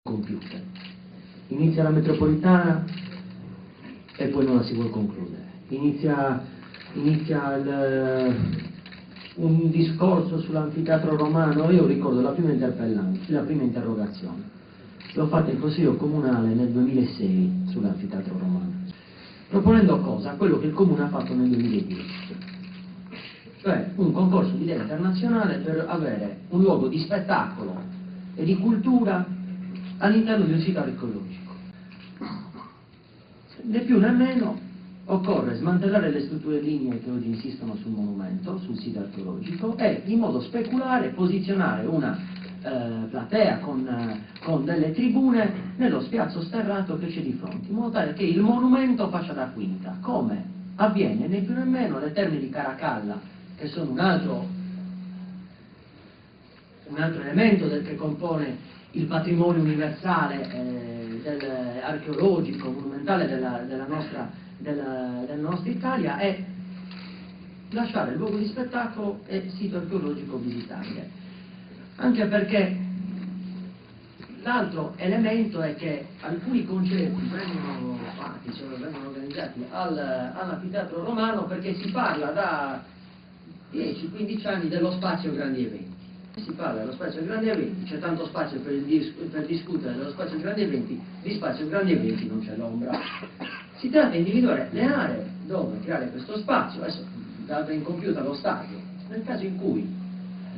compiute. Inizia la metropolitana e poi non la si vuole concludere. Inizia un discorso sull'anfiteatro romano. Io ricordo la prima interrogazione. L'ho fatta in Consiglio Comunale nel 2006 sull'anfiteatro romano, proponendo cosa? Quello che il Comune ha fatto nel 2010, cioè un concorso di idea internazionale per avere un luogo di spettacolo e di cultura all'interno di un sito archeologico. Né più né meno occorre smantellare le strutture lignee che oggi insistono sul monumento, sul sito archeologico, e in modo speculare posizionare una platea con delle tribune nello spiazzo sterrato che c'è di fronte, in modo tale che il monumento faccia da quinta, come avviene né più né meno alle Terme di Caracalla, che sono un altro elemento che compone il patrimonio universale archeologico, monumentale della nostra Italia, è lasciare il luogo di spettacolo e sito archeologico visitabile. Anche perché l'altro elemento è che alcuni concerti vengono fatti, cioè vengono organizzati all'anfiteatro romano, perché si parla da 10-15 anni dello spazio grandi eventi. Si parla dello spazio grandi eventi, c'è tanto spazio per discutere dello spazio grandi eventi, di spazio grandi eventi non c'è l'ombra. Si tratta di individuare le aree dove creare questo spazio. Adesso data incompiuta lo stadio, nel caso in cui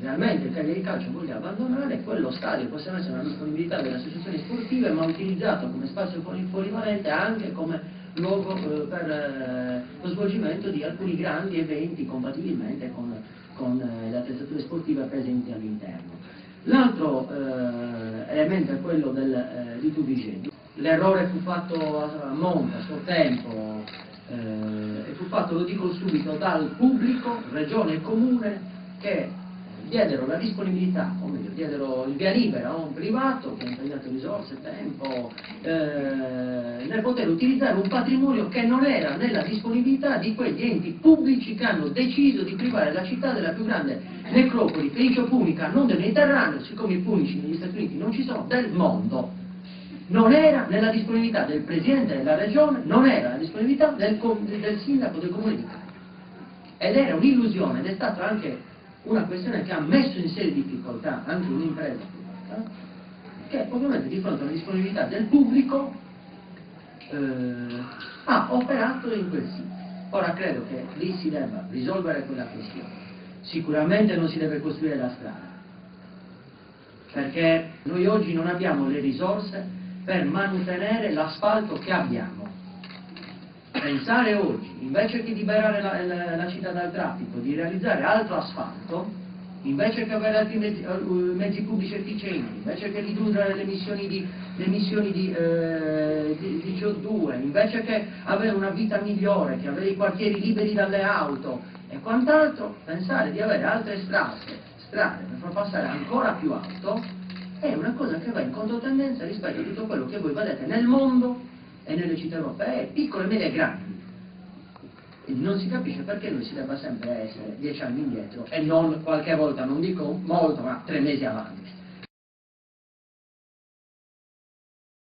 realmente il Cagliari Calcio voglia abbandonare, quello stadio possa essere una disponibilità delle associazioni sportive, ma utilizzato come spazio polivalente anche come luogo per lo svolgimento di alcuni grandi eventi compatibilmente con le attrezzature sportive presenti all'interno. L'altro elemento è quello di Tuvigene. L'errore fu fatto a monte, a suo tempo, e fu fatto, lo dico subito, dal pubblico, regione e comune, che diedero la disponibilità, o meglio, diedero il via libera a un privato che ha impegnato risorse, tempo, nel poter utilizzare un patrimonio che non era nella disponibilità di quegli enti pubblici che hanno deciso di privare la città della più grande necropoli fenicio-punica, non del Mediterraneo, siccome i punici negli Stati Uniti non ci sono, del mondo. Non era nella disponibilità del Presidente della Regione, non era nella disponibilità del Sindaco del Comune di Cagliari. Ed era un'illusione, ed è stata anche una questione che ha messo in serie difficoltà anche un'impresa privata, che ovviamente di fronte alla disponibilità del pubblico ha operato in quel sito. Ora credo che lì si debba risolvere quella questione. Sicuramente non si deve costruire la strada, perché noi oggi non abbiamo le risorse per mantenere l'asfalto che abbiamo. Pensare oggi, invece che liberare la città dal traffico, di realizzare altro asfalto, invece che avere altri mezzi pubblici efficienti, invece che ridurre le emissioni di CO2, invece che avere una vita migliore, che avere i quartieri liberi dalle auto e quant'altro, pensare di avere altre strade per far passare ancora più alto è una cosa che va in controtendenza rispetto a tutto quello che voi vedete nel mondo e nelle città europee, piccole, medie e grandi. Quindi non si capisce perché noi si debba sempre essere 10 anni indietro e non qualche volta, non dico molto, ma 3 mesi avanti.